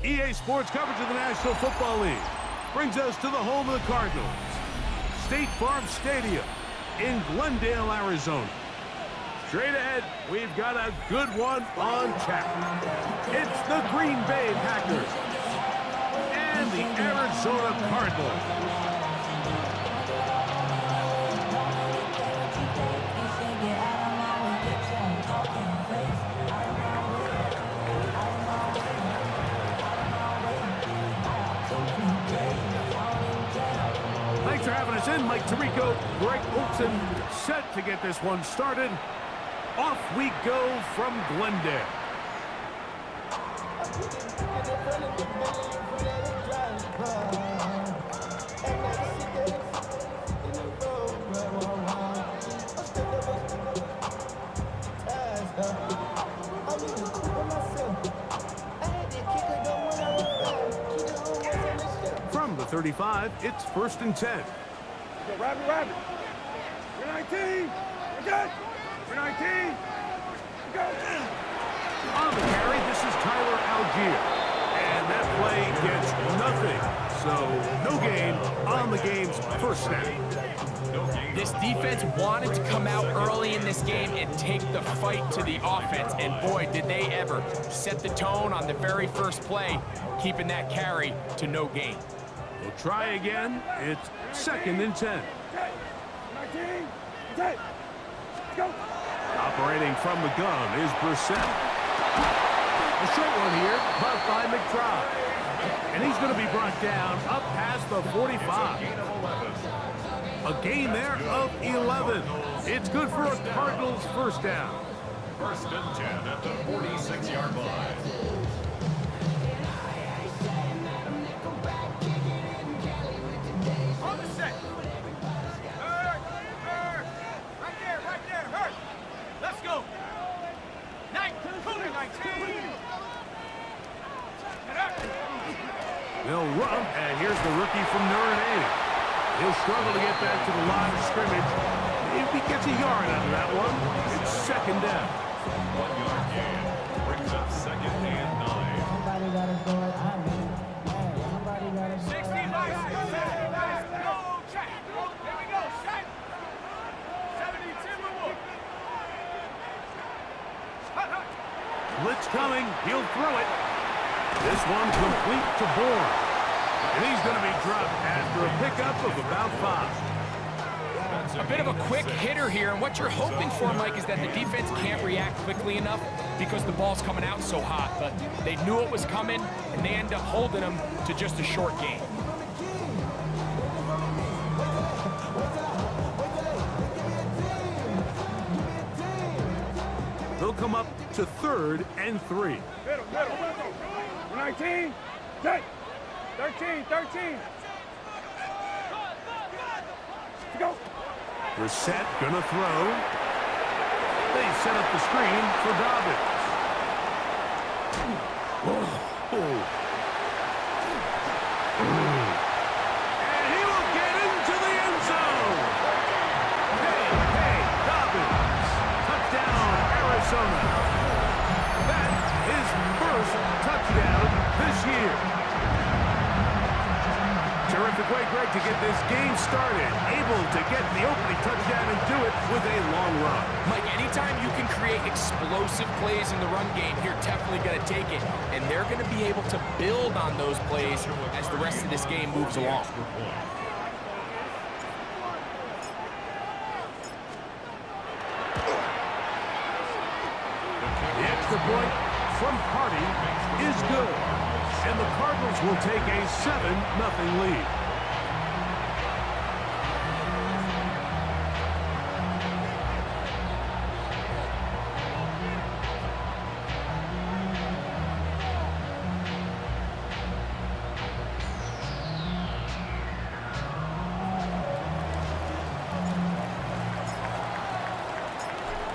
EA Sports coverage of the National Football League brings us to the home of the Cardinals, State Farm Stadium in Glendale, Arizona. Straight ahead, we've got a good one on tap. It's the Green Bay Packers and the Arizona Cardinals. Thanks for having us in. Mike Tirico, Greg Olson, set to get this one started. Off we go from Glendale. From the 35, it's 1st and 10. Rabbit. We're 19. We're good. We're 19. Go. On the carry, this is Tyler Algier. And that play gets nothing. So no gain on the game's first snap. This defense wanted to come out early in this game and take the fight to the offense. And boy, did they ever set the tone on the very first play, keeping that carry to no gain. We'll try again. It's 2nd and 10. 19. Let's go. Operating from the gun is Brissett. A short one here, caught by McBride. And he's going to be brought down up past the 45. A gain there of 11. It's good for a Cardinals first down. 1st and 10 at the 46-yard line. They'll run, and here's the rookie from Notre Dame. He'll struggle to get back to the line of scrimmage. If he gets a yard out of that one, it's 2nd down. 1-yard gain brings up 2nd and 9. Somebody got to go it. I mean, somebody got to go 60 nice. Go, check. There we go, check. 72 move. Blitz coming. He'll throw it. This one complete to Bourne. And he's going to be dropped after a pickup of about 5. A bit of a quick hitter here, and what you're hoping for, Mike, is that the defense can't react quickly enough because the ball's coming out so hot. But they knew it was coming, and they end up holding them to just a short gain. They'll come up to 3rd and 3. Middle. 19. 13. Go. Brissett gonna throw. They set up the screen for Dobbins. And he will get into the end zone. Hey, Dobbins. Touchdown, Arizona. That's his first touchdown this year. Terrific way, Greg, to get this game started. Able to get the opening touchdown and do it with a long run. Mike, anytime you can create explosive plays in the run game, you're definitely going to take it. And they're going to be able to build on those plays as the rest of this game moves along. The extra point from Hardy is good. And the Cardinals will take a 7-0 lead.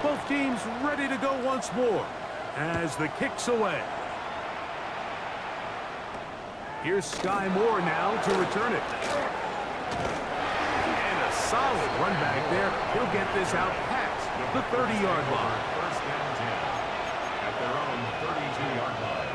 Both teams ready to go once more as the kick's away. Here's Sky Moore now to return it. And a solid run back there. He'll get this out past the 30-yard line. 1st and 10 at their own 32-yard line.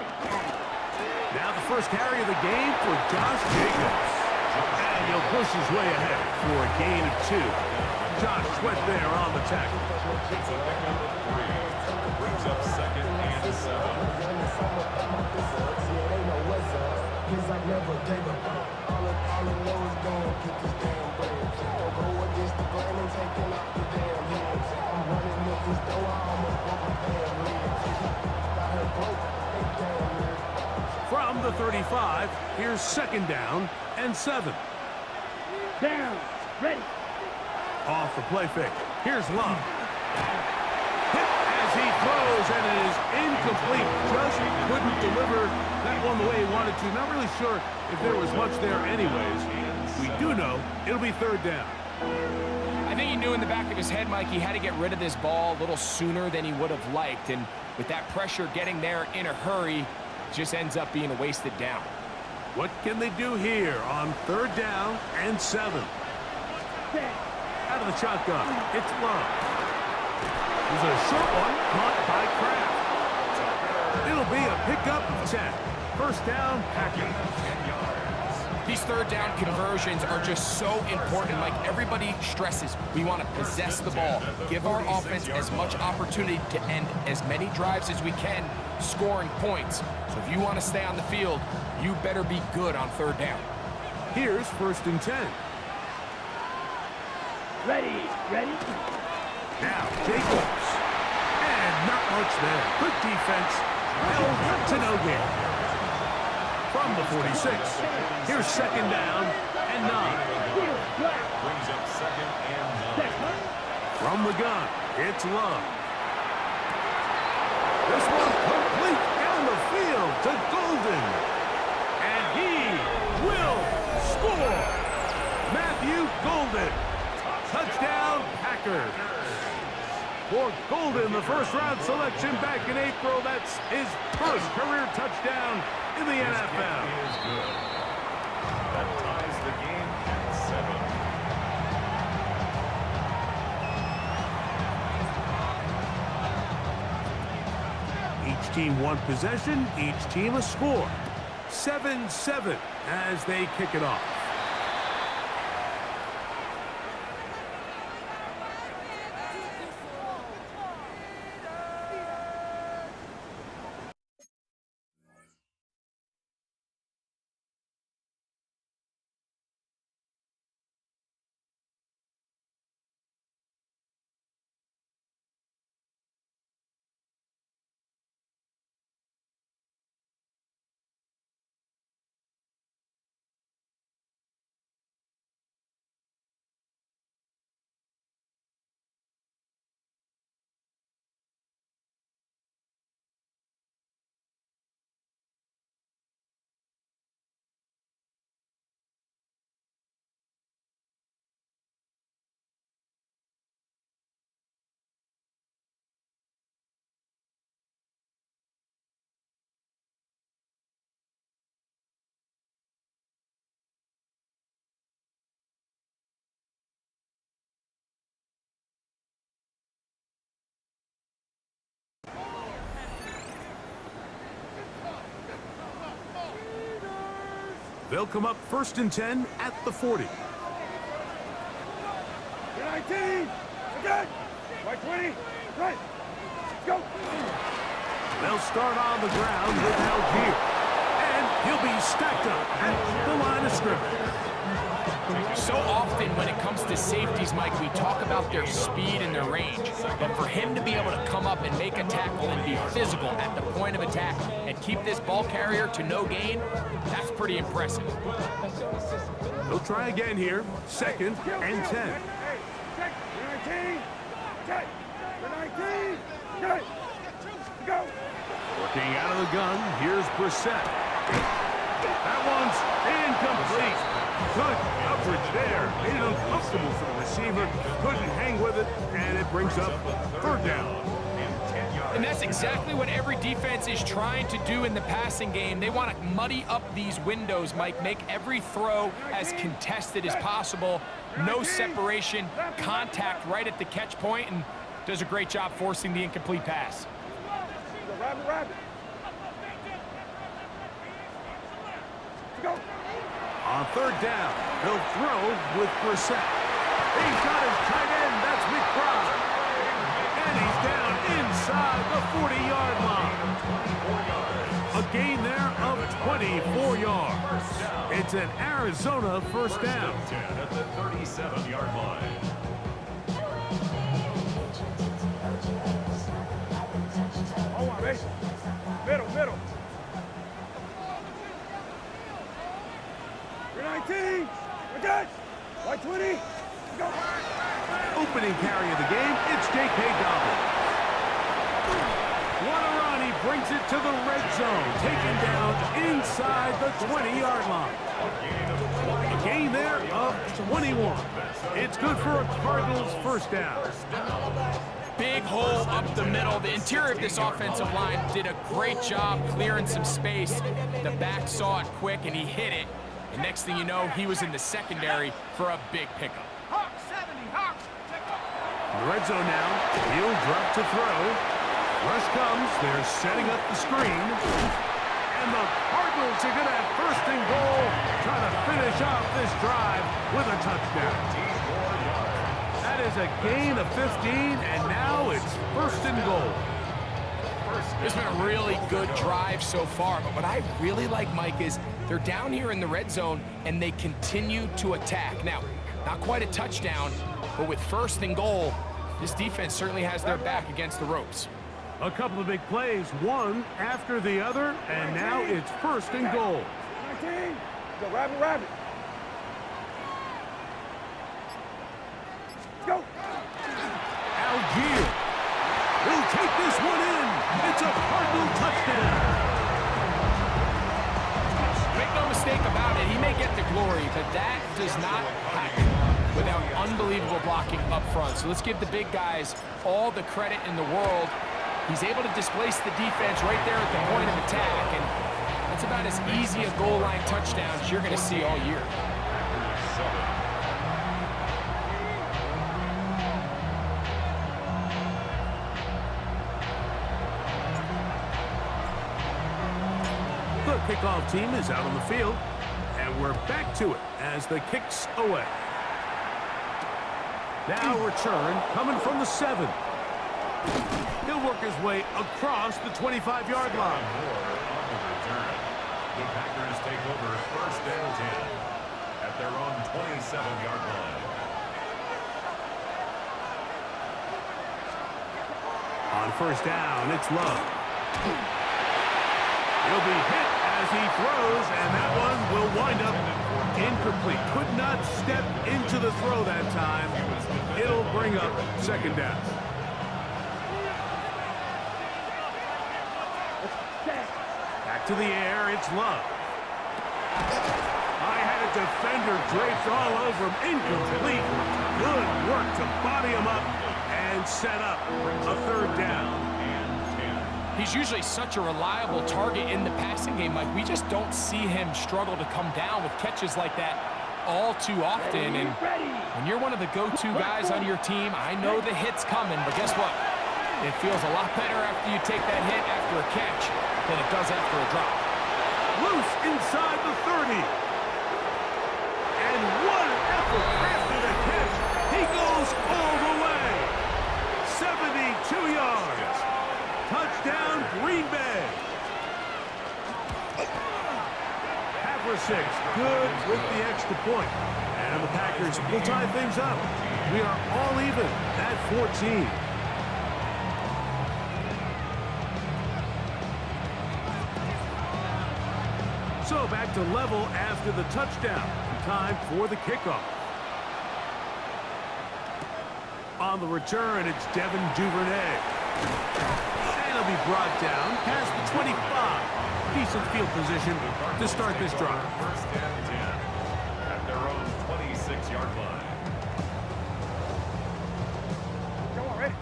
Now the first carry of the game for Josh Jacobs. And he'll push his way ahead for a gain of 2. Josh Sweat there on the tackle. It's a pickup of 3. Brings up second and 7. From the 35, here's second down and 7. Down. Ready. Off the play fake. Here's Love. Hit as he throws, and it is incomplete. Just couldn't deliver that one the way he wanted to. Not really sure if there was much there anyways. We do know it'll be third down. I think he knew in the back of his head, Mike, he had to get rid of this ball a little sooner than he would have liked. And with that pressure getting there in a hurry, just ends up being a wasted down. What can they do here on third down and 7? Out of the shotgun, it's Love. There's a short one caught by Kraft. It'll be a pickup of 10. First down, Packers. These third down conversions are just so important. Like everybody stresses, we want to possess the ball, give our offense as much opportunity to end as many drives as we can, scoring points. So if you want to stay on the field, you better be good on third down. Here's first and 10. Ready. Now Jacobs. And not much there. Good defense. Held to no gain. From the 46, here's second down and 9. Brings up second and 9. From the gun, it's Love. This one complete down the field to Golden. And he will score. Matthew Golden. Touchdown, Packers. For Golden, the first-round selection back in April. That's his first career touchdown in the NFL. Is good. That ties the game at 7. Each team one possession, each team a score. 7-7 as they kick it off. They'll come up first and 10 at the 40. 19, again, right 20, right, go. They'll start on the ground with Algier. And he'll be stacked up at the line of scrimmage. So often when it comes to safeties, Mike, we talk about their speed and their range. But for him to be able to come up and make a tackle and be physical at the point of attack and keep this ball carrier to no gain, that's pretty impressive. They'll try again here. Second and 10. Hey, check, 19, check, 19, check, go. Working out of the gun, here's Brissett. That one's incomplete. Good coverage there. Made it uncomfortable for the receiver. Couldn't hang with it, and it brings up third down. And that's exactly what every defense is trying to do in the passing game. They want to muddy up these windows, Mike, make every throw as contested as possible. No separation, contact right at the catch point, and does a great job forcing the incomplete pass. Rabbit. On third down, he'll throw with Brissett. He's got his tight end. That's McBride. And he's down inside the 40-yard line. A gain there of 24 yards. It's an Arizona first down. 10 at the 37-yard line. Hold on, baby. Middle, middle. 319. We're good. White 20. Go. Opening carry of the game, it's J.K. Dobbins. Guarani brings it to the red zone, taken down inside the 20-yard line. A gain there of 21. It's good for a Cardinals first down. Big hole up the middle. The interior of this offensive line did a great job clearing some space. The back saw it quick, and he hit it. And next thing you know, he was in the secondary for a big pickup. Hawk 70. Hawk. In the red zone now, he'll drop to throw. Rush comes, they're setting up the screen. And the Cardinals are going to have first and goal, trying to finish off this drive with a touchdown. That is a gain of 15, and now it's first and goal. It's been a really good drive so far, but what I really like, Mike, is they're down here in the red zone, and they continue to attack. Now, not quite a touchdown, but with first and goal, this defense certainly has their back against the ropes. A couple of big plays, one after the other, and now it's first and goal. 19. Go, rabbit, rabbit. Let's go. Algier will take this one in. It's a Cardinal touchdown. Make no mistake about it, he may get the glory, but that does not happen without unbelievable blocking up front. So let's give the big guys all the credit in the world. He's able to displace the defense right there at the point of attack, and that's about as easy a goal line touchdown as you're going to see all year. The kickoff team is out on the field, and we're back to it as the kick's away. Now return coming from the 7. He'll work his way across the 25-yard line. The Packers take over first and 10 at their own 27-yard line. On first down, it's Love. He'll be hit as he throws, and that one will wind up incomplete. Could not step into the throw that time. It'll bring up second down. Back to the air, it's Love. I had a defender draped all over him. Incomplete. Good work to body him up and set up a third down. He's usually such a reliable target in the passing game, Mike. We just don't see him struggle to come down with catches like that all too often. And when you're one of the go-to guys on your team, I know the hit's coming, but guess what? It feels a lot better after you take that hit after a catch than it does after a drop. Loose inside the 30. And what an effort after the catch. He goes all the way. 72 yards. Touchdown, Green Bay. Half 6. Good with the extra point. And the Packers will tie things up. We are all even at 14. So back to level after the touchdown. Time for the kickoff. On the return, it's Devin Duvernay. And he'll be brought down past the 25. Decent field position to start this drive. First and 10 at their own 26-yard line. Come on, ready?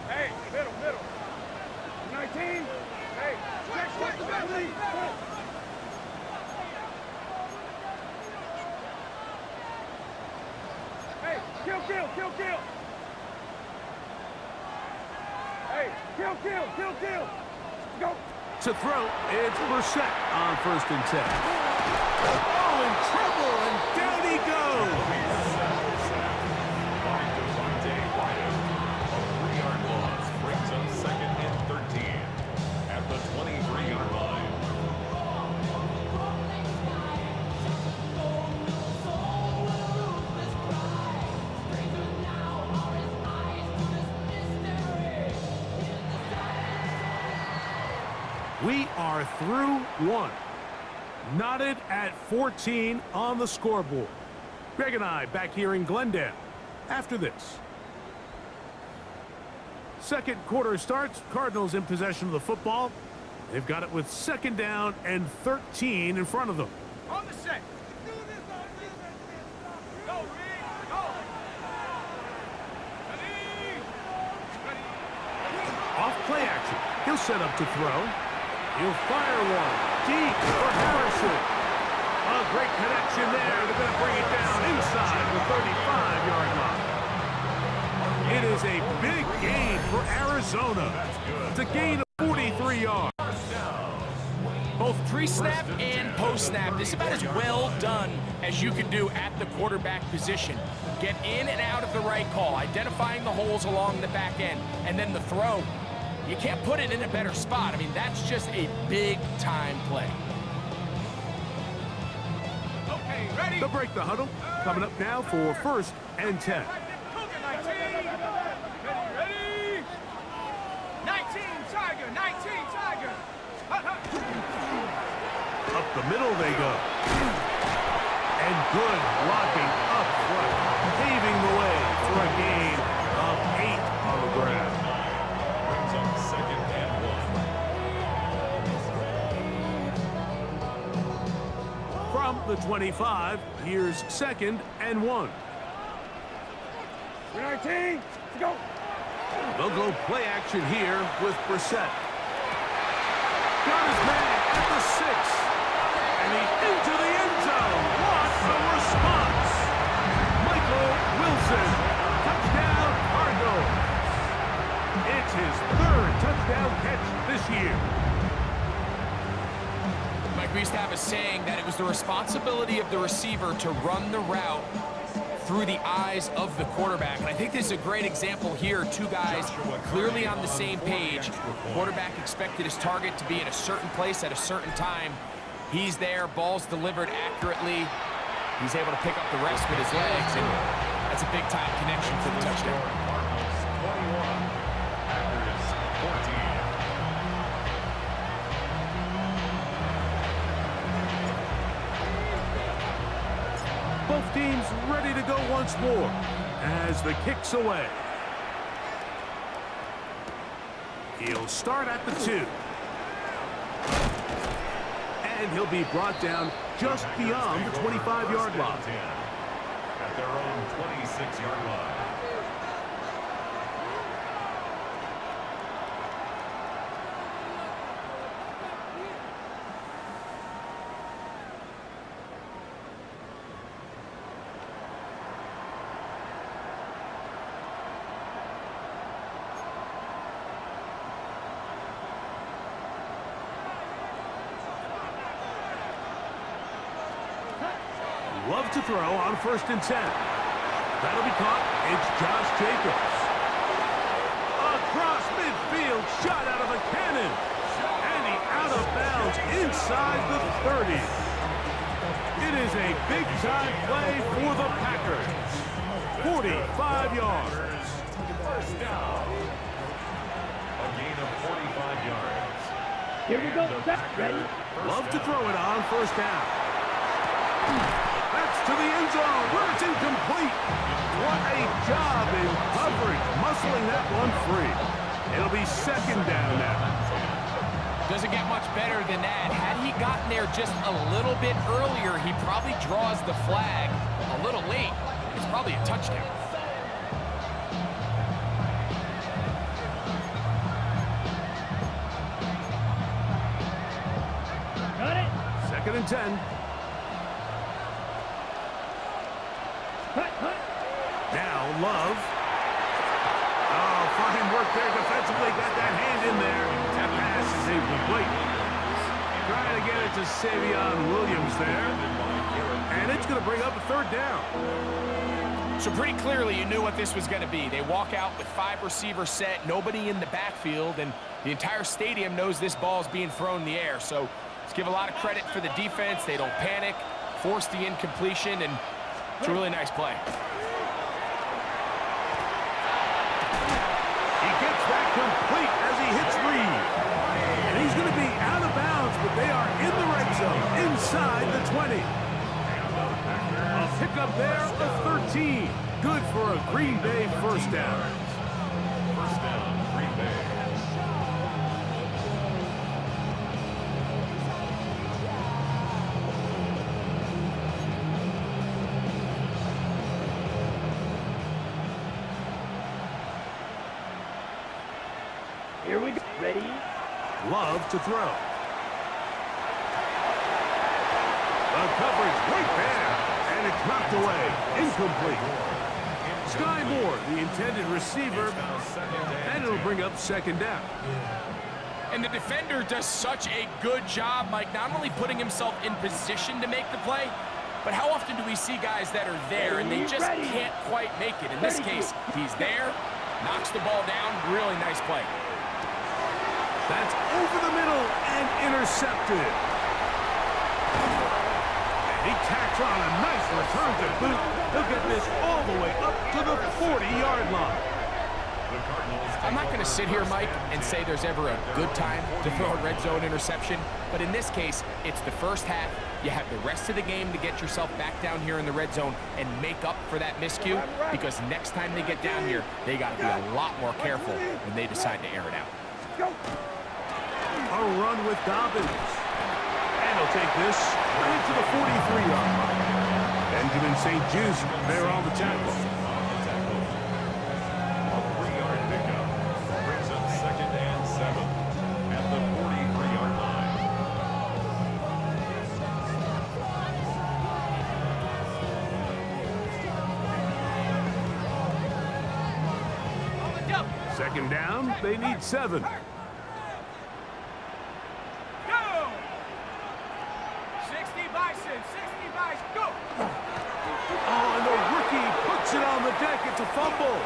Hey, middle. 19. Hey, check the back lead. Hey, kill. Hey, kill. Go. To throw, it's Brissett on first and 10. Oh, in trouble, and down he goes. A 3-yard loss brings up 2nd and 13 at the 23-yard line. We are through one. Knotted at 14 on the scoreboard. Greg and I back here in Glendale after this. Second quarter starts. Cardinals in possession of the football. They've got it with 2nd down and 13 in front of them. On the set. Go, Reed. Go. Ready. Ready. Off play action. He'll set up to throw. He'll fire one deep for Harrison. A great connection there. They're going to bring it down inside the 35-yard line. It is a big gain for Arizona. It's a gain of 43 yards. Both pre-snap and post-snap, this is about as well done as you can do at the quarterback position. Get in and out of the right call, identifying the holes along the back end, and then the throw. You can't put it in a better spot. I mean, that's just a big-time play. Okay, ready. They'll break the huddle. Coming up now for 1st and 10. Cougar 19. Ready. 19 Tiger. 19 Tiger. Hut, hut. Up the middle they go. And good blocking up front, paving the way for a gain of 8 on the ground. Brings up 2nd and 1. From the 25, here's 2nd and 1. 19. Go. They'll go play action here with Brissett. Got his man at the 6. And he's into the end zone. What a response. Michael Wilson. Touchdown Cardinals. It's his 3rd touchdown catch this year. Mike, we used to have a saying that it was the responsibility of the receiver to run the route through the eyes of the quarterback. And I think this is a great example here. Two guys clearly on the same page. Quarterback expected his target to be in a certain place at a certain time. He's there, ball's delivered accurately. He's able to pick up the rest with his legs, and that's a big-time connection for the touchdown. Cardinals 21, Packers 14. Both teams ready to go once more as the kick's away. He'll start at the 2. And he'll be brought down just beyond the 25-yard line. At their own 26-yard line. Love to throw on 1st and 10. That'll be caught. It's Josh Jacobs. Across midfield, shot out of a cannon. And he out of bounds inside the 30. It is a big-time play for the Packers. 45 yards. First down. A gain of 45 yards. Here we go. Ready? Love to throw it on 1st down. That's to the end zone where it's incomplete. What a job in coverage, muscling that one free. It'll be 2nd down now. Doesn't get much better than that. Had he gotten there just a little bit earlier, he probably draws the flag a little late. It's probably a touchdown. Got it. 2nd and 10. Now Love. Oh, fine work there defensively. Got that hand in there. That pass is incomplete. Trying to get it to Savion Williams there. And it's going to bring up a third down. So pretty clearly you knew what this was going to be. They walk out with 5 receivers set, nobody in the backfield, and the entire stadium knows this ball is being thrown in the air. So let's give a lot of credit for the defense. They don't panic, force the incompletion, and it's a really nice play. He gets that complete as he hits Reed. And he's going to be out of bounds, but they are in the red zone, inside the 20. A pickup there of 13. Good for a Green Bay first down. First down, Green Bay. Here we go. Ready? Love to throw. The coverage right there. And it's knocked away. Incomplete. Sky Moore, the intended receiver, and it'll bring up second down. And the defender does such a good job, Mike, not only putting himself in position to make the play, but how often do we see guys that are there and they just can't quite make it? In this case, he's there, knocks the ball down, really nice play. That's over the middle and intercepted. And he tacks on a nice return to boot. He'll get this all the way up to the 40-yard line. I'm not going to sit here, Mike, and say there's ever a good time to throw a red zone interception, but in this case, it's the first half. You have the rest of the game to get yourself back down here in the red zone and make up for that miscue, because next time they get down here, they got to be a lot more careful when they decide to air it out. A run with Dobbins. And he'll take this into the 43-yard line. Benjamin St. Just there on the tackle. A 3-yard pickup brings up second and 7 at the 43-yard line. Second down, they need 7. Go! 60 Bison, 60 Bison, go! Oh, and the rookie puts it on the deck. It's a fumble.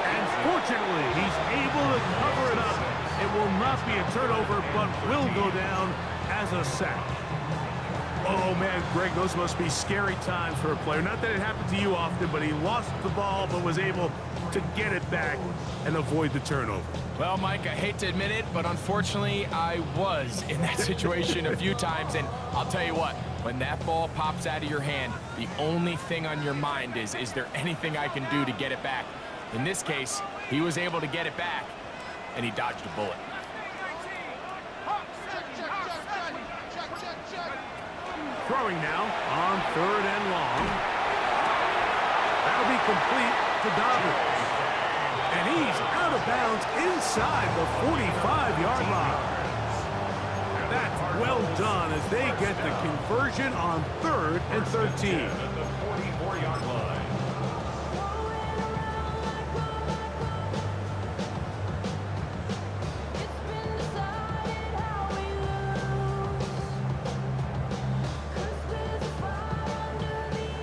And fortunately, he's able to cover it up. It will not be a turnover, but will go down as a sack. Oh, man, Greg, those must be scary times for a player. Not that it happened to you often, but he lost the ball but was able to get it back and avoid the turnover. Well, Mike, I hate to admit it, but unfortunately, I was in that situation a few times, and I'll tell you what, when that ball pops out of your hand, the only thing on your mind is there anything I can do to get it back? In this case, he was able to get it back, and he dodged a bullet. Throwing now on 3rd and long. That'll be complete to Dobbins. And he's out of bounds inside the 45-yard line. That's well done as they get the conversion on 3rd and 13. At the 44-yard line.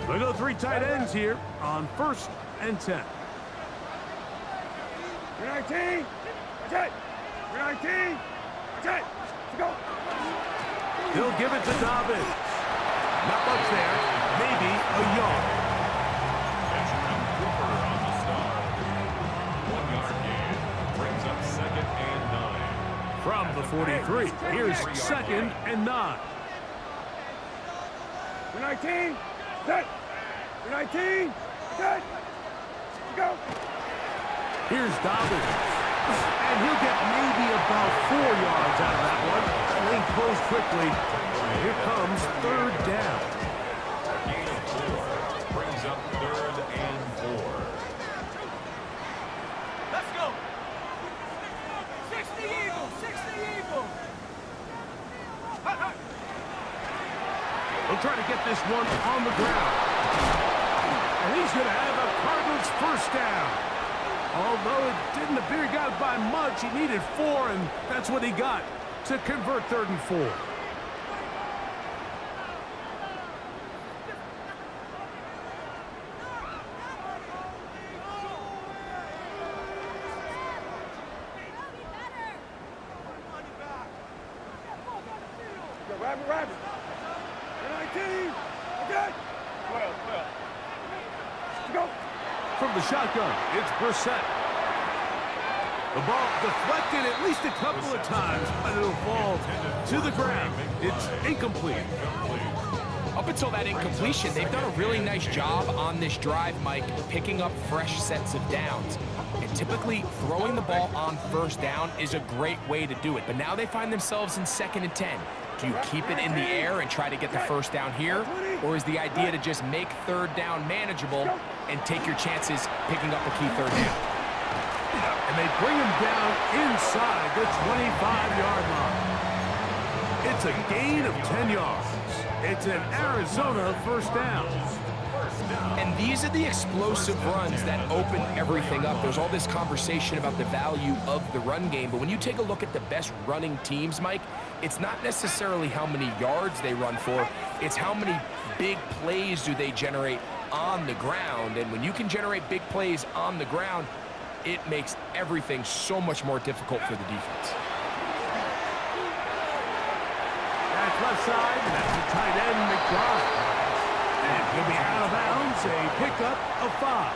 They go 3 tight ends here on 1st and 10. 19, attack! 19, attack! Let's go! He'll give it to Dobbins. Not much there. Maybe a yard. Benjamin Cooper on the start. 1-yard gain brings up second and 9. From the 43, here's 2nd and 9. 19, attack! 19, attack! Let's go! Here's Dobbins. And he'll get maybe about 4 yards out of that one. Lane closed quickly. Here comes 3rd down. A gain of 4 brings up 3rd and 4. Let's go! 60 Eagles! 60 Eagles! Hut, hut. They'll try to get this one on the ground. And he's going to have a Cardinals first down. Although it didn't appear he got by much, he needed 4, and that's what he got. to convert 3rd and 4. Rabbit. 19. Okay. 12. Go. From the shotgun, it's Brissett. The ball deflected at least a couple of times, but it'll fall to the ground. It's incomplete. Up until that incompletion, they've done a really nice job on this drive, Mike, picking up fresh sets of downs. And typically, throwing the ball on 1st down is a great way to do it. But now they find themselves in 2nd and 10. Do you keep it in the air and try to get the 1st down here? Or is the idea to just make 3rd down manageable and take your chances picking up a key 3rd down? And they bring him down inside the 25-yard line. It's a gain of 10 yards. It's an Arizona 1st down. And these are the explosive runs that open everything up. There's all this conversation about the value of the run game, but when you take a look at the best running teams, Mike, it's not necessarily how many yards they run for, it's how many big plays do they generate on the ground. And when you can generate big plays on the ground, it makes everything so much more difficult for the defense. That's left side, and that's the tight end, McBride. And he'll be out of bounds, a pickup of 5.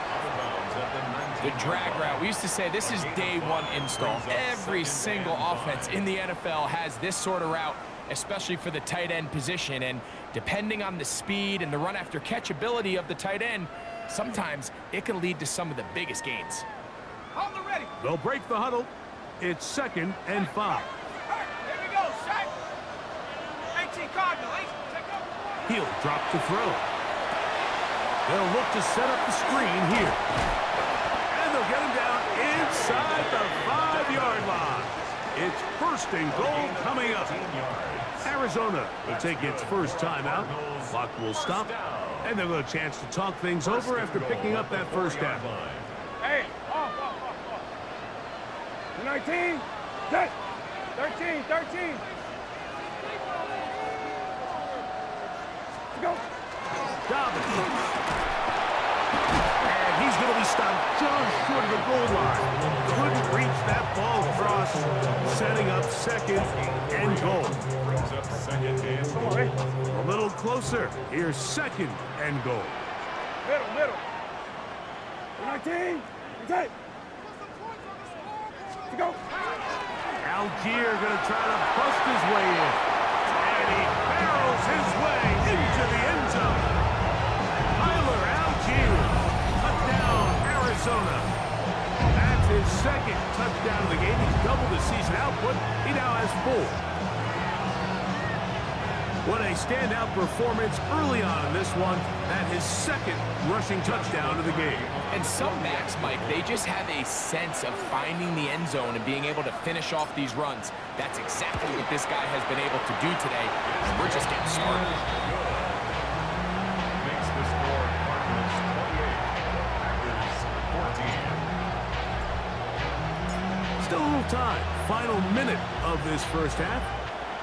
The drag route, we used to say this is day 1 install. Every single offense in the NFL has this sort of route, especially for the tight end position. And depending on the speed and the run after catch ability of the tight end, sometimes it can lead to some of the biggest gains. Hold the ready. They'll break the huddle. It's 2nd and 5. There we go, shot. 18 Cardinals. Check up. He'll drop to throw. They'll look to set up the screen here. And they'll get him down inside the 5-yard line. It's 1st and goal coming up. Arizona will take its first timeout. Clock will stop. And they'll get a chance to talk things over after picking up that 1st down. Hey, off. 19. Set. 13. Go. Dobbins. And he's going to be stopped just short of the goal line. Couldn't reach that ball across, setting up 2nd and goal. A little closer. Here's 2nd and goal. Middle. 19. Set. Go. Algier going to try to bust his way in. And he barrels his way into the end zone. Tyler Algier, touchdown, Arizona. That's his 2nd touchdown of the game. He's doubled his season output. He now has 4. What a standout performance early on in this one. That his 2nd rushing touchdown of the game. And some backs, Mike, they just have a sense of finding the end zone and being able to finish off these runs. That's exactly what this guy has been able to do today. And we're just getting started. Makes the score Cardinals 28, Packers 14. Still a little time. Final minute of this 1st half.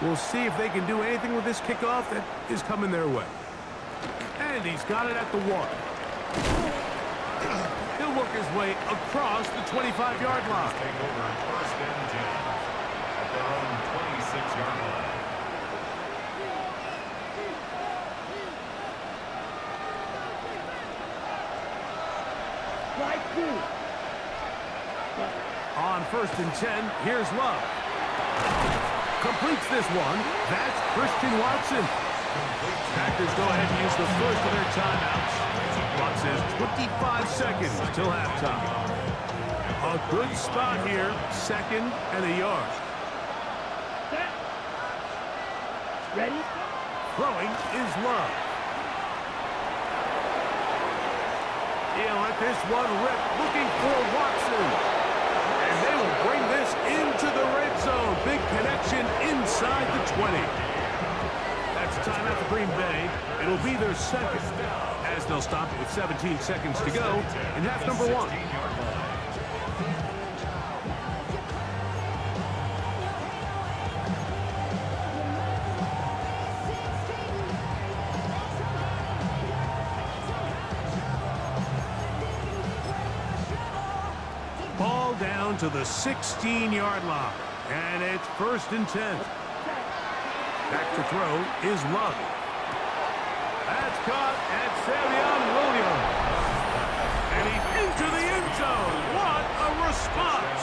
We'll see if they can do anything with this kickoff that is coming their way. And he's got it at the 1. He'll work his way across the 25-yard line. Take over 1st and 10 at their own 26-yard line. On 1st and 10, here's Love. Completes this one. That's Christian Watson. Packers go ahead and use the first of their timeouts. Clock says 25 seconds till halftime. A good spot here. 2nd and a yard. Ready? Throwing is Love. He'll let this one rip. Looking for Watson. And they will bring this into the red zone. Big connection inside the 20. That's timeout for Green Bay. It'll be their 2nd as they'll stop it with 17 seconds to go in half number 1. down to the 16-yard line. And it's 1st and 10. Back to throw is Love. That's caught at Savion Williams. And he's into the end zone. What a response.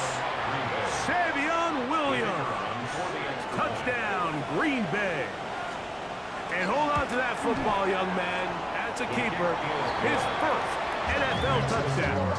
Savion Williams. Touchdown, Green Bay. And hold on to that football, young man. That's a keeper. His first NFL touchdown.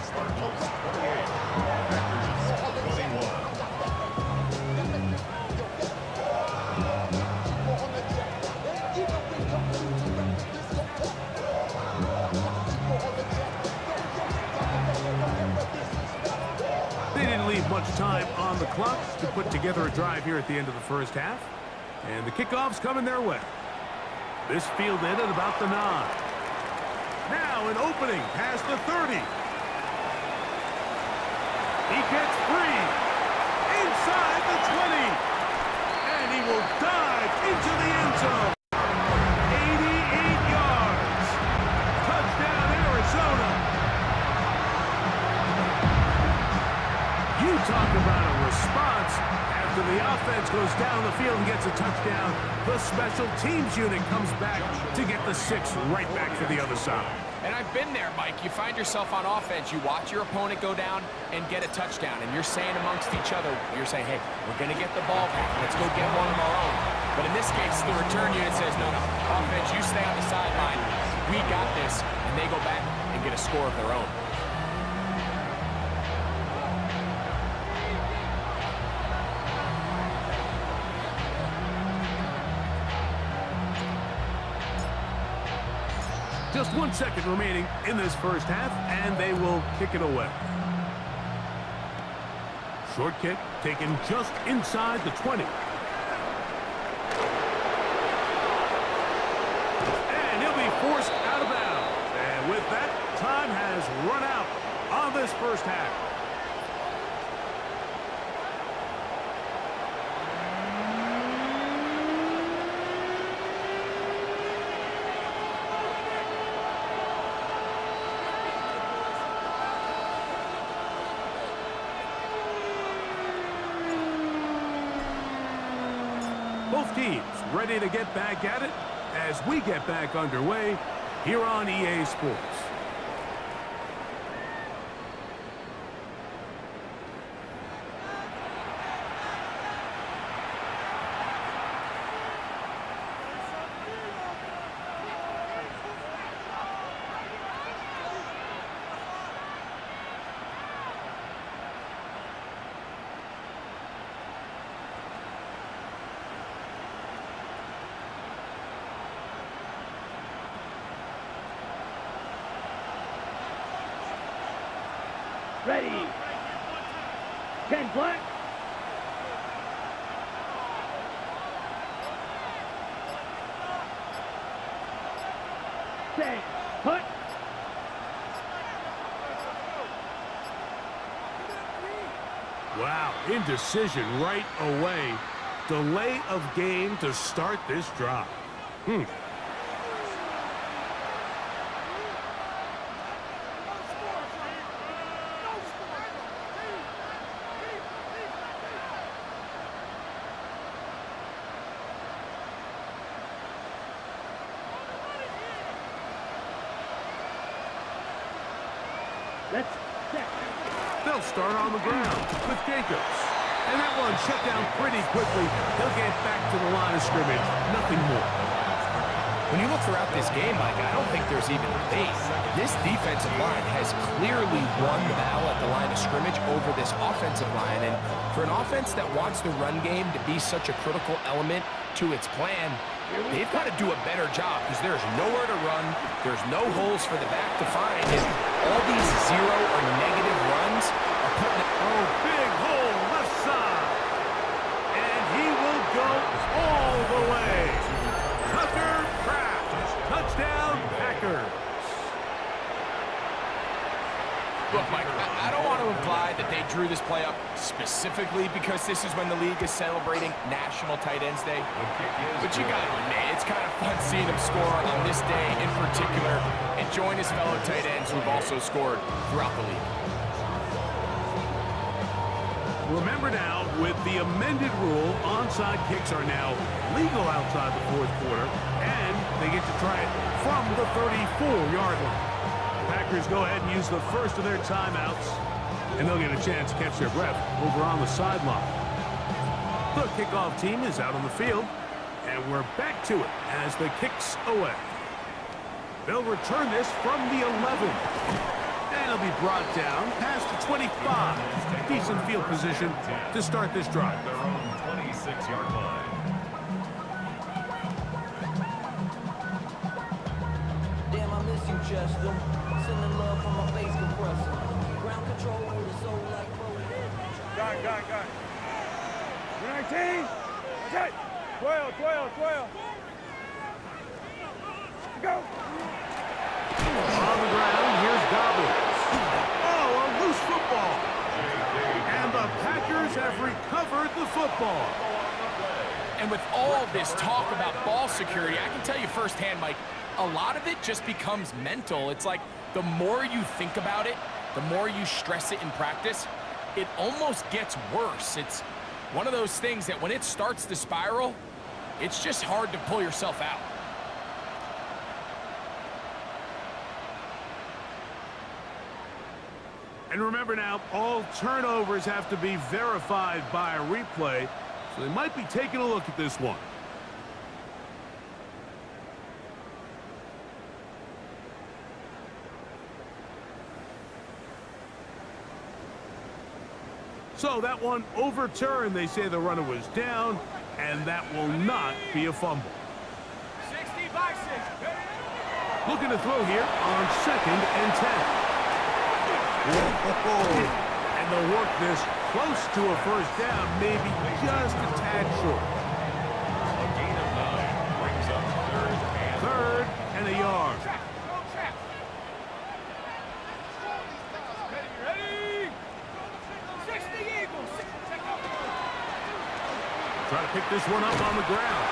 They didn't leave much time on the clock to put together a drive here at the end of the first half. And the kickoff's coming their way. This fielded at about the 9. Now an opening past the 30. He gets free. Inside the 20. And he will dive into the end zone. 88 yards. Touchdown, Arizona. You talk about a response. After the offense goes down the field and gets a touchdown, the special teams unit comes back to get the 6 right back for the other side. And I've been there, Mike. You find yourself on offense, you watch your opponent go down and get a touchdown, and you're saying amongst each other, you're saying, hey, we're going to get the ball back. Let's go get one of our own. But in this case, the return unit says, no, offense, you stay on the sideline. We got this. And they go back and get a score of their own. Just 1 second remaining in this first half, and they will kick it away. Short kick taken just inside the 20. And he'll be forced out of bounds. And with that, time has run out on this first half. Both teams ready to get back at it as we get back underway here on EA Sports. Ready. 10 black. Set. Put. Wow, indecision right away. Delay of game to start this drive. Let's set. They'll start on the ground with Jacobs. And that one shut down pretty quickly. They'll get back to the line of scrimmage. Nothing more. When you look throughout this game, Mike, I don't think there's even debate. This defensive line has clearly won the battle at the line of scrimmage over this offensive line. And for an offense that wants the run game to be such a critical element to its plan, they've got to do a better job because there's nowhere to run. There's no holes for the back to find. And all these zero or negative runs are putting it. Oh, big hole left side. And he will go all the way. Tucker Kraft. Touchdown, Packers. Look, Mike, I don't want to imply that they drew this play up specifically because this is when the league is celebrating National Tight Ends Day. But you got to admit, it's kind of fun seeing him score on this day in particular and join his fellow tight ends who've also scored throughout the league. Remember now, with the amended rule, onside kicks are now legal outside the fourth quarter, and they get to try it from the 34-yard line. The Packers go ahead and use the first of their timeouts, and they'll get a chance to catch their breath over on the sideline. The kickoff team is out on the field, and we're back to it as the kick's away. They'll return this from the 11. And it'll be brought down past the 25. Decent field position to start this drive. Their own 26-yard line. Damn, I miss you, Chester. Sending love from my face compressor. Ground control with a soul like Got it. 19. Okay. 12. Go. On the ground, here's Dobbins. Oh, a loose football. And the Packers have recovered the football. And with all this talk about ball security, I can tell you firsthand, Mike, a lot of it just becomes mental. It's like the more you think about it, the more you stress it in practice, it almost gets worse. It's one of those things that when it starts to spiral, it's just hard to pull yourself out. And remember now, all turnovers have to be verified by a replay, so they might be taking a look at this one. So that one overturned. They say the runner was down, and that will not be a fumble. 60 by 6. Looking to throw here on 2nd and 10. And they'll work this close to a first down, maybe just a tad short. A gain of 9 brings up Third and a yard. Track. Ready. 60 Eagles. Try to pick this one up on the ground.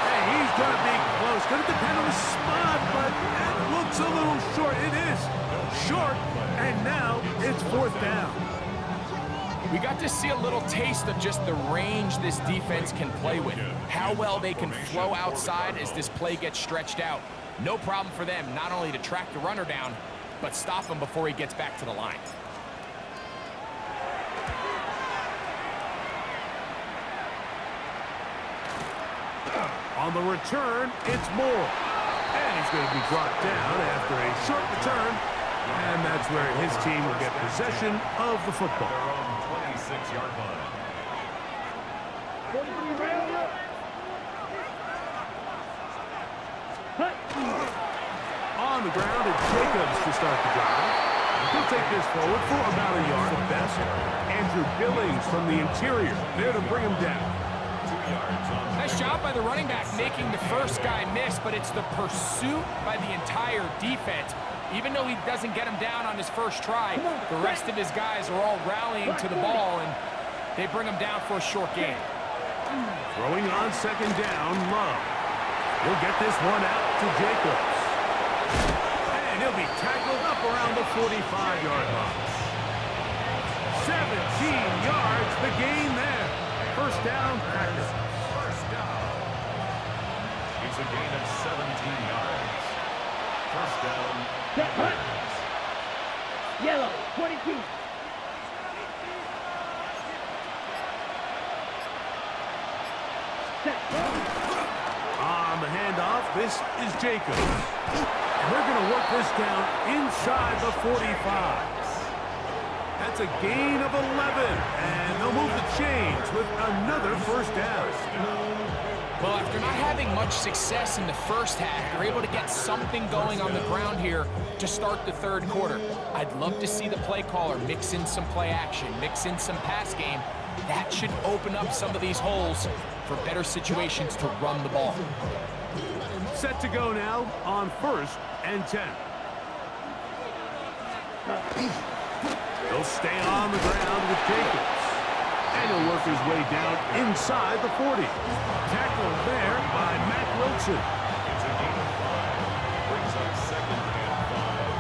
Hey, he's going to be close. Going to depend on the spot, but that looks a little short. It is short, and now it's 4th down. We got to see a little taste of just the range this defense can play with. How well they can flow outside as this play gets stretched out. No problem for them not only to track the runner down, but stop him before he gets back to the line. On the return, it's Moore. And he's going to be brought down after a short return. And that's where his team will get possession of the football. their own 26-yard line. On the ground, it's Jacobs to start the drive. He'll take this forward for about a yard at best. Andrew Billings from the interior there to bring him down. 2 yards on the Nice job by the running back making the first guy miss, but it's the pursuit by the entire defense. Even though he doesn't get him down on his first try, the rest of his guys are all rallying to the ball, and they bring him down for a short gain. Throwing on 2nd down, Love. He'll get this one out to Jacobs. And he'll be tackled up around the 45-yard line. 17 yards, the gain there. First down, Packers. first down. It's a gain of 17 yards. First down. Yellow, 22. On the handoff, this is Jacobs. And they're going to work this down inside the 45. That's a gain of 11. And they'll move the chains with another first down. Well, after not having much success in the first half, they're able to get something going on the ground here to start the third quarter. I'd love to see the play caller mix in some play action, mix in some pass game. That should open up some of these holes for better situations to run the ball. Set to go now on 1st and 10. He'll stay on the ground with Jacobs. And he'll work his way down inside the 40. Tackled there by Matt Wilson. It's a gain of 5. Brings up 2nd and 5.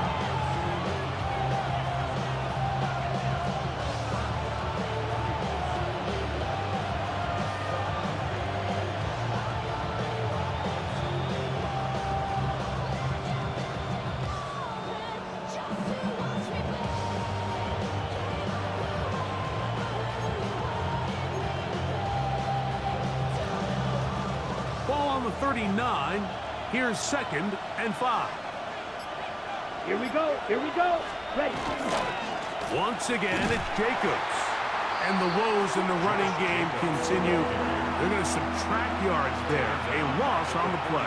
on the 39. Here's 2nd and 5. Here we go. Here we go. Ready. Once again, it's Jacobs. And the woes in the running game continue. They're going to subtract yards there. A loss on the play.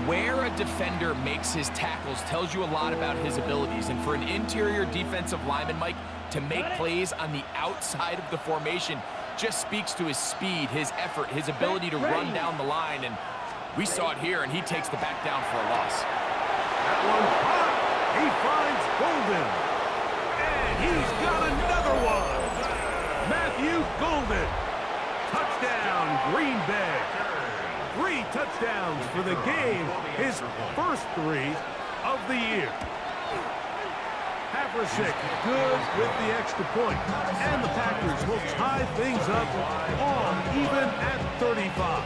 Where a defender makes his tackles tells you a lot about his abilities. And for an interior defensive lineman, Mike, to make plays on the outside of the formation just speaks to his speed, his effort, his ability to run down the line. And we saw it here, and he takes the back down for a loss. That one hot. He finds Golden. And he's got another one. Matthew Golden. Touchdown, Green Bay. 3 touchdowns for the game. His first 3 of the year. Haversick good with the extra point. And the Packers will tie things up all even at 35.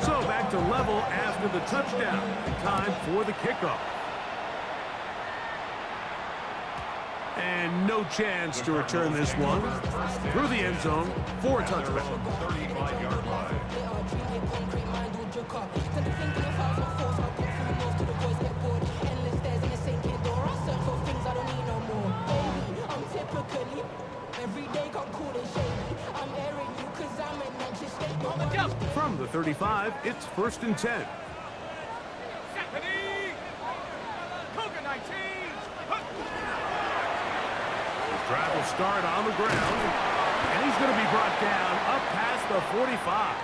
So back to level after the touchdown. Time for the kickoff. And no chance to return this one. Through the end zone for a touchback. 35-yard line. From the 35, it's 1st and 10. Drive will start on the ground, and he's going to be brought down up past the 45.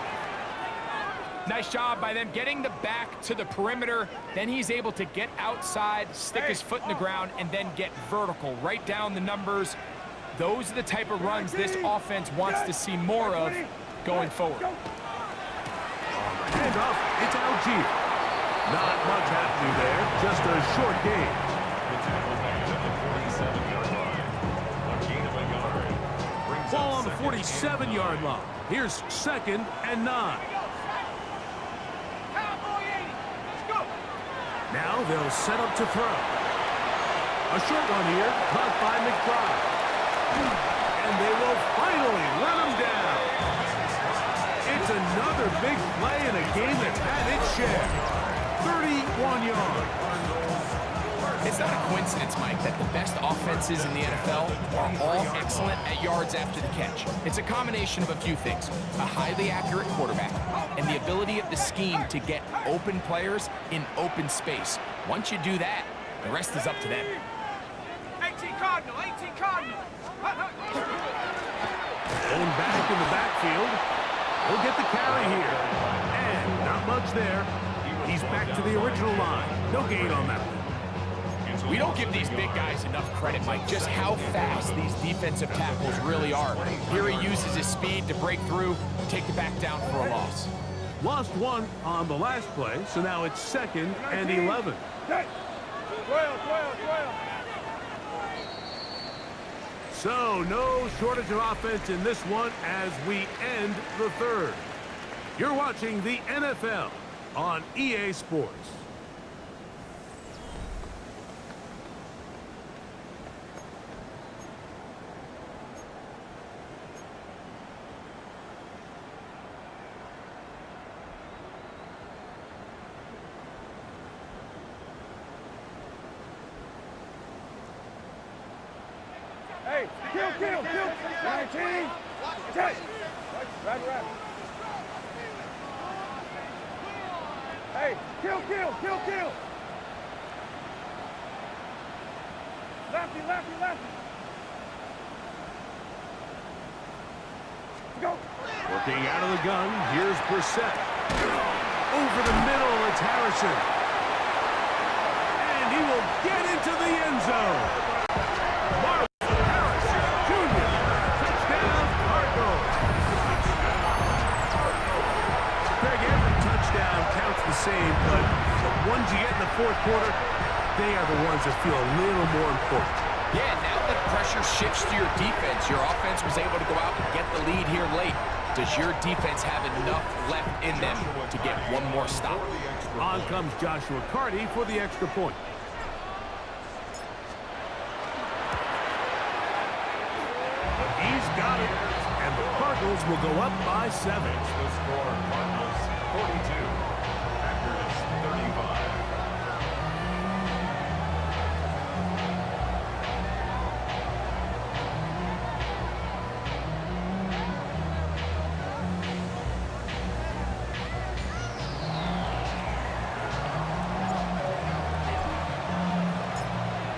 Nice job by them getting the back to the perimeter. Then he's able to get outside, stick his foot in the ground, and then get vertical right down the numbers. Those are the type of runs this offense wants to see more of going forward. Hand off, it's Algier. Not much happening there, just a short game. The tackle made at the 47-yard line. A gain of a yard. Brings Ball up on the 47-yard line. Here's 2nd and 9. Now they'll set up to throw. A short one here, caught by McBride. And they will finally let him down. It's another big play in a game that's had its share. 31 yards. It's not a coincidence, Mike, that the best offenses in the NFL are all excellent at yards after the catch. It's a combination of a few things. A highly accurate quarterback and the ability of the scheme to get open players in open space. Once you do that, the rest is up to them. 18 Cardinal, 18 Cardinal. Going back in the backfield. He'll get the carry here. And not much there. He's back to the original line. No gain on that one. We don't give these big guys enough credit, Mike, just how fast these defensive tackles really are. Here he uses his speed to break through, take the back down for a loss. Lost one on the last play, so now it's 2nd and 11. 12. So no shortage of offense in this one as we end the 3rd. You're watching the NFL on EA Sports. Hey, kill. 19. Touch. Right. Hey, kill. Lefty. Go. Working out of the gun, here's Brissett. Over the middle, it's Harrison. And he will get into the end zone. Same, but the ones you get in the 4th quarter, they are the ones that feel a little more important. Yeah, now that pressure shifts to your defense, your offense was able to go out and get the lead here late. Does your defense have enough left in them to get one more stop? On comes Joshua Carty for the extra point. He's got it. And the Cardinals will go up by 7. The score, Cardinals 42, Packers 35.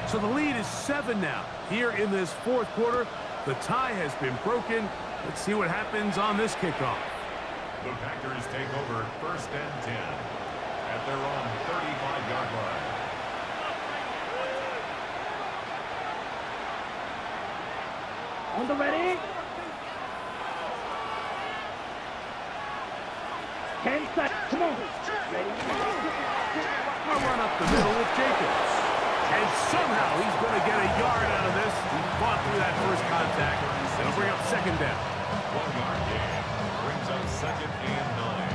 So the lead is 7 now. Here in this fourth quarter, the tie has been broken. Let's see what happens on this kickoff. The Packers take over 1st and 10 at their own 35-yard line. On the ready. 10 seconds. Come on. A run up the middle with Jacobs. And somehow he's going to get a yard out of this. He fought through that first contact. It'll bring up 2nd down. 1-yard gain brings up 2nd and 9.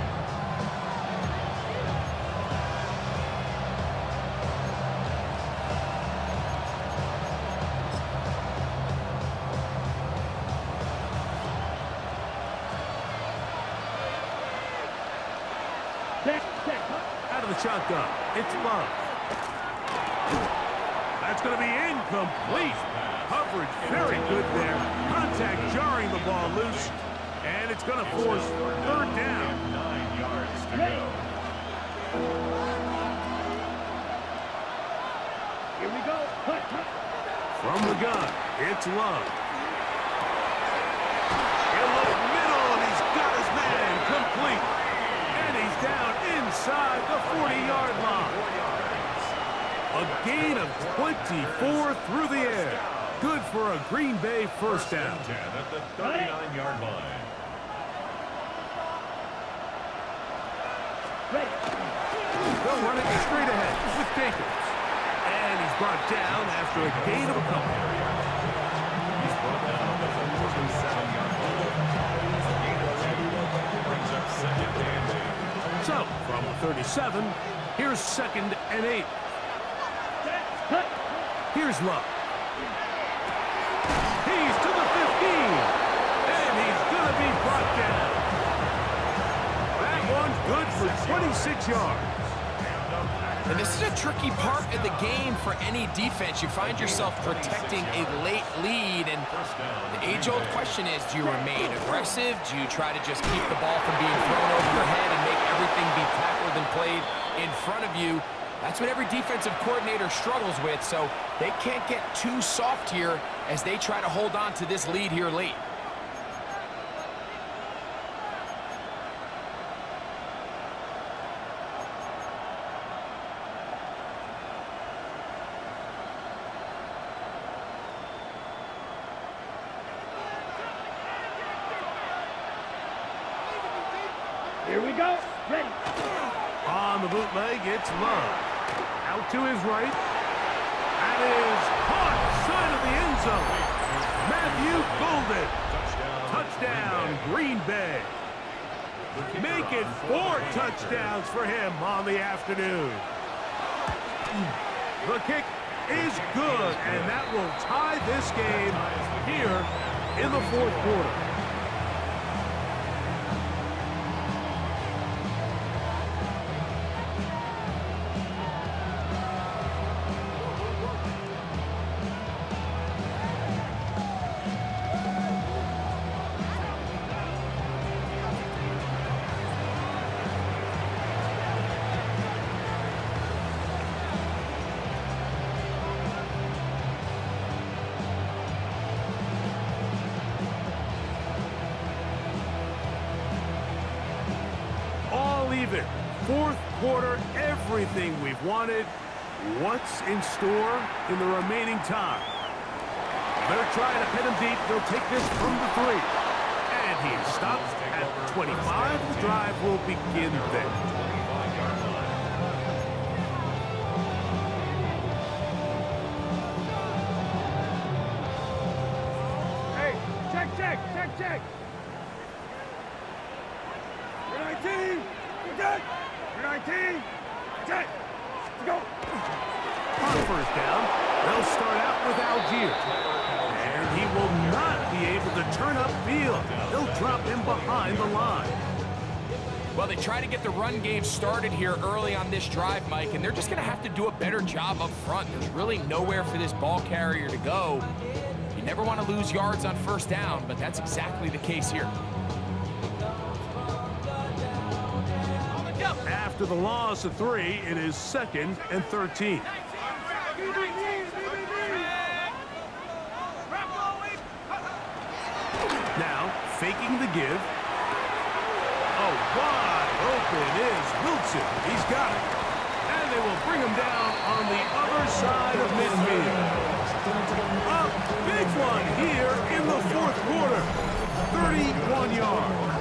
Out of the shotgun. It's Love. That's going to be incomplete. Coverage very good there. Contact jarring the ball loose. And it's going to force 3rd down. 9 yards to go. Here we go. From the gun, it's Love. In the middle, and he's got his man complete. And he's down inside the 40-yard line. A gain of 24 through the air. Good for a Green Bay first down. 10 at the 39-yard line. They'll run it straight ahead with Jacobs. And he's brought down after a gain of a couple. He's brought down at the 47-yard line. Gain of 2 brings up 2nd and 8. So, from the 37, here's 2nd and 8. Here's Love. He's to the 15. And he's going to be brought down. That one's good for 26 yards. And this is a tricky part of the game for any defense. You find yourself protecting a late lead, and the age-old question is, do you remain aggressive? Do you try to just keep the ball from being thrown over your head and make everything be tackled and played in front of you? That's what every defensive coordinator struggles with, so they can't get too soft here as they try to hold on to this lead here late. Here we go. Ready. On the bootleg, it's Love. Out to his right. That is caught side of the end zone. Matthew Golden. Touchdown, Green Bay. Make it 4 touchdowns for him on the afternoon. The kick is good, and that will tie this game here in the fourth quarter. Even. Fourth quarter, everything we've wanted. What's in store in the remaining time? They're trying to pin him deep. They'll take this from the 3. And he stops at 25. The drive will begin there. Hey, check. 19. Good. 19. Check. Let's go. On first down, they'll start out with Algier. And he will not be be able to turn upfield. He'll drop him behind the line. Well, they try to get the run game started here early on this drive, Mike, and they're just going to have to do a better job up front. There's really nowhere for this ball carrier to go. You never want to lose yards on first down, but that's exactly the case here. After the loss of 3, it is 2nd and 13. Now, faking the give. Oh, wide open is Wilson. He's got it. And they will bring him down on the other side of midfield. A big one here in the 4th quarter. 31 yards.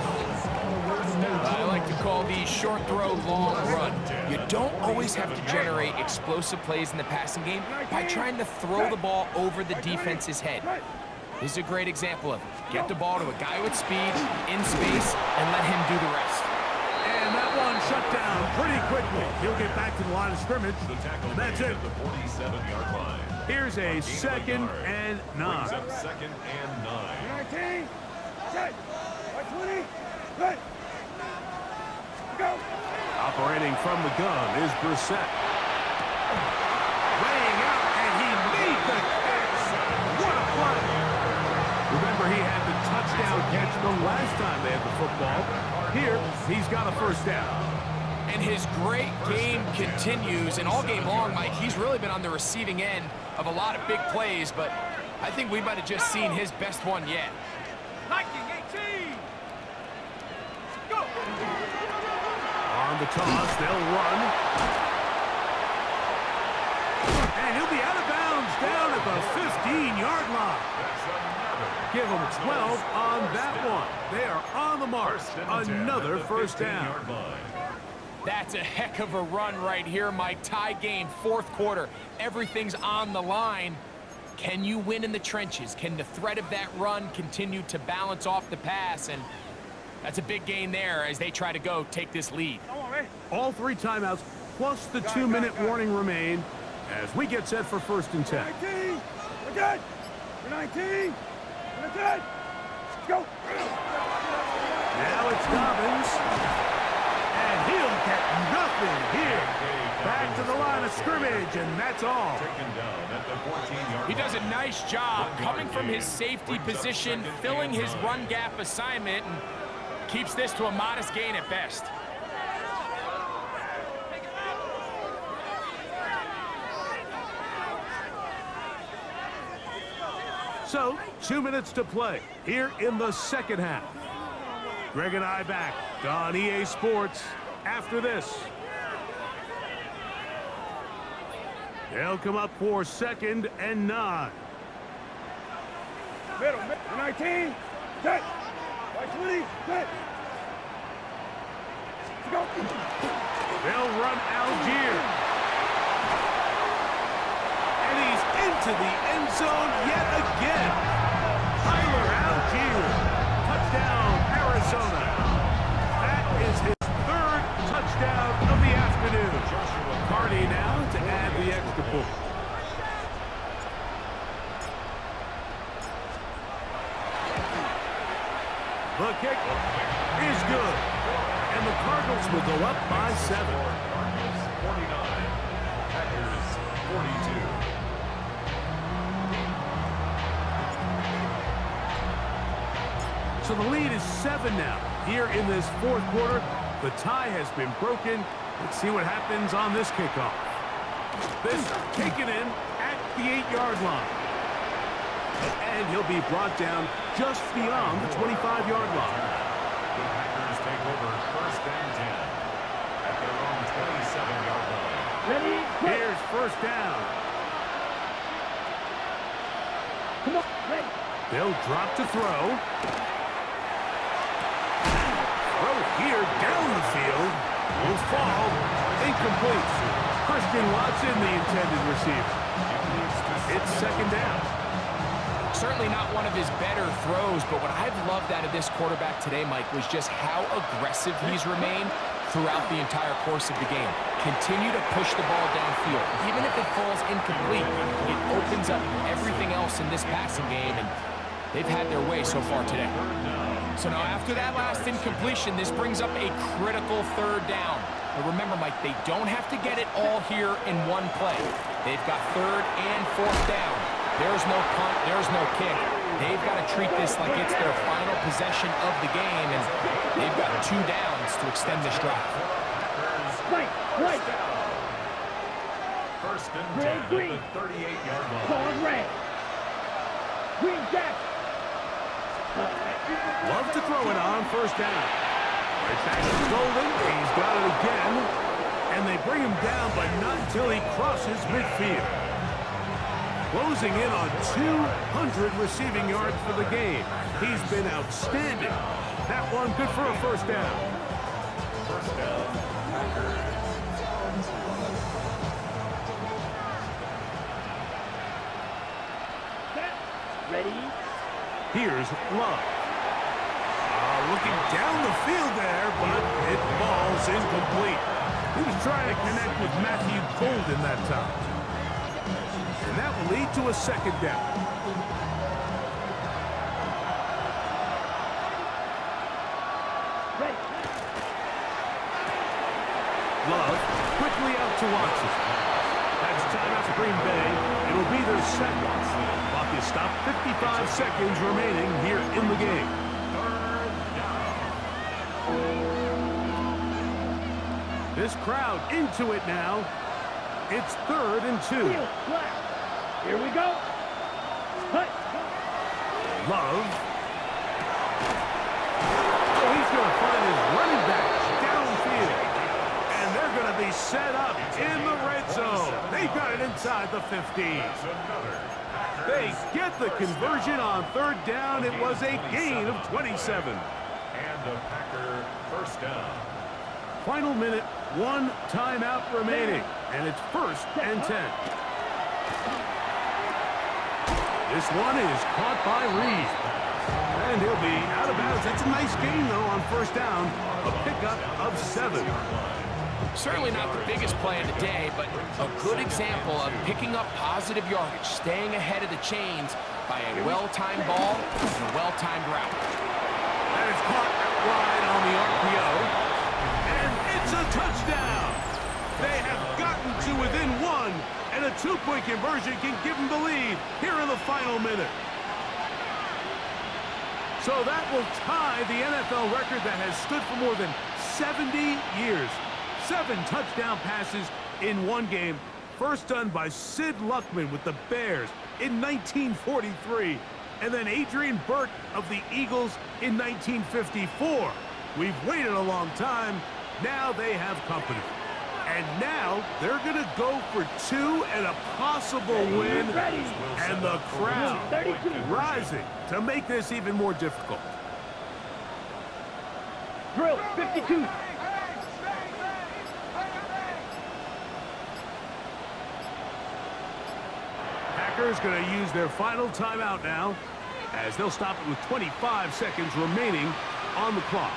I like to call these short throw, long run. You don't always have to generate explosive plays in the passing game by trying to throw the ball over the defense's head. This is a great example of it. Get the ball to a guy with speed, in space, and let him do the rest. And that one shut down pretty quickly. He'll get back to the line of scrimmage. And that's it. The 47-yard line. Here's a 2nd and 9. Brings up 2nd and 9. 19, set, 20, good. Go. Operating from the gun is Brissett. Laying out, and he made the catch. What a play. Remember, he had the touchdown catch the last time they had the football. Here, he's got a first down. And his great game continues, and all game long, Mike, he's really been on the receiving end of a lot of big plays, but I think we might have just seen his best one yet. 19, 18. Go. On the toss, they'll run. And he'll be out of bounds down at the 15-yard line. Give them 12 on that one. They are on the mark. Another first down. That's a heck of a run right here, Mike. Tie game, 4th quarter. Everything's on the line. Can you win in the trenches? Can the threat of that run continue to balance off the pass? And that's a big gain there as they try to go take this lead. All 3 timeouts plus the 2-minute warning remain as we get set for 1st and 10. 19, we're good. We're 19, we're good. Go. Now it's Dobbins. And he'll get nothing here. Back to the line of scrimmage, and that's all. He does a nice job coming from his safety position, filling his run gap assignment, and keeps this to a modest gain at best. So, 2 minutes to play here in the 2nd half. Greg and I back on EA Sports after this. They'll come up for 2nd and 9. Middle, 19, set, 20, set. Go. They'll run Algier. And he's into the end zone yet again. Tyler Algier. Touchdown, Arizona. That is his 3rd touchdown of the afternoon. Cardi now to add the extra point. The kick is good. And the Cardinals will go up by 7. Cardinals 49, Packers 42. So the lead is 7 now. Here in this 4th quarter, the tie has been broken. Let's see what happens on this kickoff. This taken in at the 8-yard line. And he'll be brought down just beyond the 25-yard line. The Packers take over 1st and 10 at their own 27-yard line. Ready? Here's 1st down. Come on, ready. They'll drop to throw. Throw here down the field. Will fall. Incomplete. Christian Watson, the intended receiver. It's 2nd down. Certainly not one of his better throws, but what I've loved out of this quarterback today, Mike, was just how aggressive he's remained throughout the entire course of the game. Continue to push the ball downfield. Even if it falls incomplete, it opens up everything else in this passing game, and They've had their way so far today. So now after that last incompletion, this brings up a critical third down. But remember, Mike, they don't have to get it all here in one play. They've got third and fourth down. There's no punt, there's no kick. They've got to treat this like it's their final possession of the game, and they've got 2 downs to extend this drive. Right. First and 10 Red, at green. the 38-yard line. Call red. Green jack. Love to throw it on first down. Right back to Golden. He's got it again. And they bring him down, but not until he crosses midfield. Closing in on 200 receiving yards for the game. He's been outstanding. That one good for a first down. First down, Packers. Ready? Here's Love. Looking down the field there, but it falls incomplete. He was trying to connect with Matthew Golden that time. And that will lead to a second down. Ready. Love quickly out to Watson. That's timeout for Green Bay. It'll be their second. Clock is stopped. 55 seconds remaining here in the game. This crowd into it now. It's 3rd and 2. Field flat. Here we go. Cut. Love. Oh, he's going to find his running back downfield. And they're going to be set up in the red zone. They got it inside the 15. They get the conversion on 3rd down. It was a gain of 27. And the Packer first down. Final minute, 1 timeout remaining. And it's 1st and 10. This one is caught by Reed. And he'll be out of bounds. That's a nice gain, though, on 1st down. A pickup of 7. Certainly not the biggest play of the day, but a good example of picking up positive yardage, staying ahead of the chains by a well-timed ball and a well-timed route. That is caught wide on the RPO. And it's a touchdown. They have gotten to within 1, and a 2-point conversion can give them the lead here in the final minute. So that will tie the NFL record that has stood for more than 70 years. 7 touchdown passes in one game. First done by Sid Luckman with the Bears in 1943. And then Adrian Burke of the Eagles in 1954. We've waited a long time. Now they have company. And now they're going to go for 2 and a possible win. And the crowd rising to make this even more difficult. Drill 52. Packers going to use their final timeout now, as they'll stop it with 25 seconds remaining on the clock.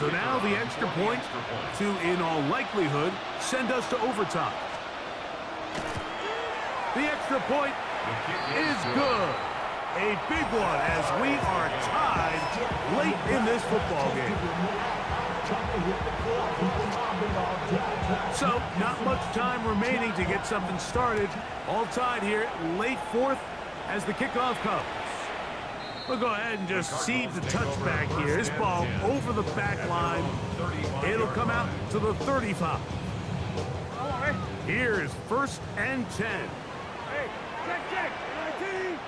So now the extra point to, in all likelihood, send us to overtime. The extra point is good. A big one as we are tied late in this football game. So, not much time remaining to get something started. All tied here, late 4th as the kickoff comes. We'll go ahead and just seed the touchback here. This ball over the back line. It'll come out to the 35. Here's 1st and 10. Hey, check. 19.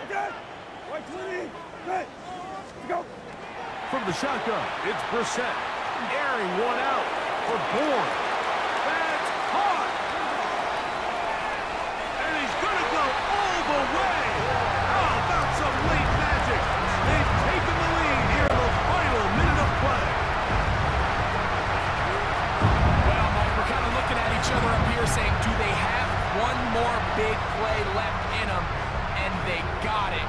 Okay. White 20. Good. Let's go. From the shotgun, it's Brissett. Airing one out for Bourne. That's caught. And he's going to go all the way. How about some late magic? They've taken the lead here in the final minute of play. Well, Mike, we're kind of looking at big play left in them, and they got it.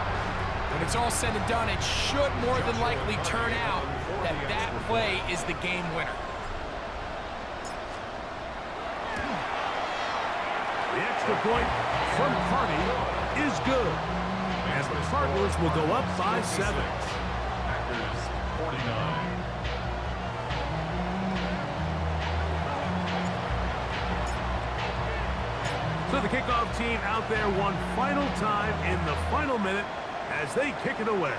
When it's all said and done, it should more than likely turn out that that play is the game winner. The extra point from Cardi is good. As the Cardinals will go up by 7. Packers 49. So the kickoff team out there one final time in the final minute as they kick it away.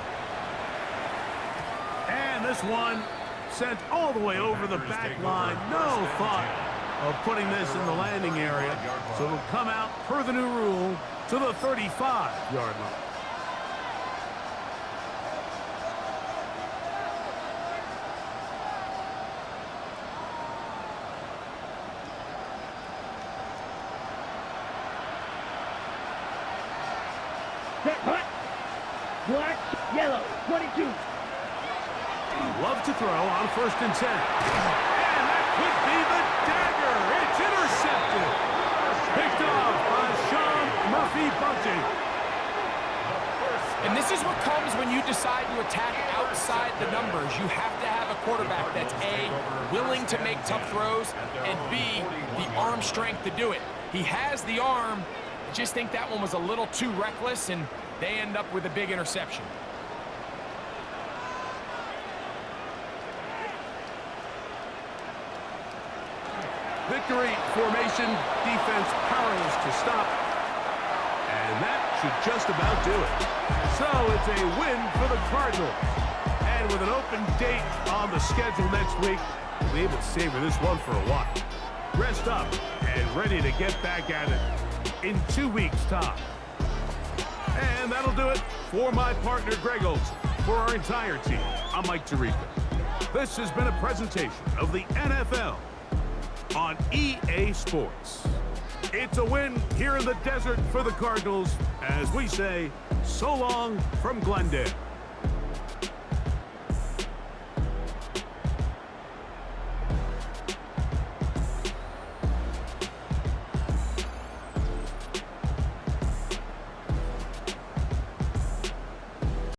And this one sent all the way over the back line. No thought of putting this in the landing area. So it'll come out per the new rule to the 35-yard line. Black, yellow, 22. Love to throw on 1st and 10. And that could be the dagger. It's intercepted. Picked off by Sean Murphy-Bunting. And this is what comes when you decide to attack outside the numbers. You have to have a quarterback that's A, willing to make tough throws, and B, the arm strength to do it. He has the arm. I just think that one was a little too reckless, and they end up with a big interception. Victory formation, defense powerless to stop. And that should just about do it. So it's a win for the Cardinals. And with an open date on the schedule next week, we'll be able to savor this one for a while. Rest up and ready to get back at it in 2 weeks' time. And that'll do it for my partner, Greg Olson. For our entire team, I'm Mike Tirico. This has been a presentation of the NFL on EA Sports. It's a win here in the desert for the Cardinals as we say so long from Glendale.